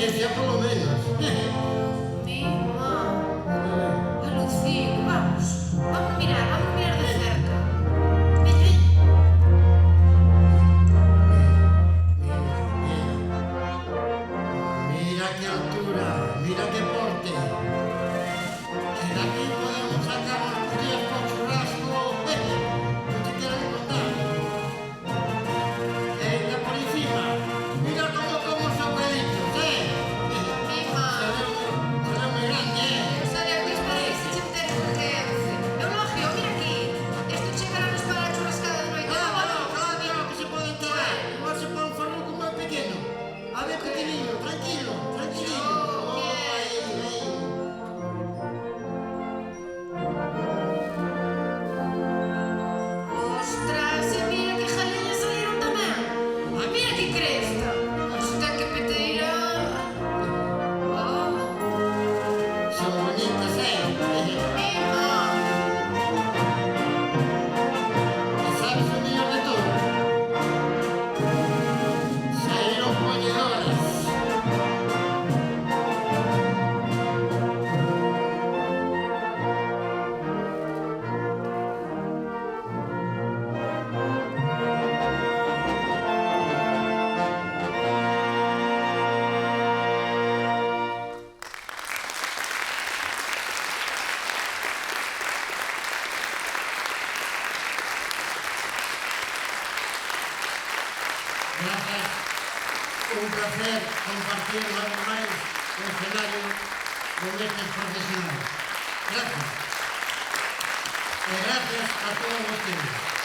Grecia, polo menos. Mima. A Lucín, vamos mirar de cerca. Ven. Mira que altura, mira que porte. Que de aquí podemos sacar unos días por churrasco. No te quiero ni contar. Venga por encima. Mira cómo son peditos, Mima. Se ve muy grande, Eu sale aquí os paredes se che meter urgencia. Eulogio, mira aquí. Esto chegará-nos para a churrascada de noite. Claro, que se puede enterar. Igual se pone un farruco más pequeño. A ver, pequeñillo, tranquilillo. Oh, Ahí. Ostras, e mira que jaleñas salieron tamén. Mira que cresta. Se ten que peteirar. Oh, Son bonitas, Mima. ¿Y sabes lo mejor de todo? Salieron poñedoras. Gracias. Un placer compartir una vez máis o escenario con estes profesionales. Gracias. E gracias a todos vostedes.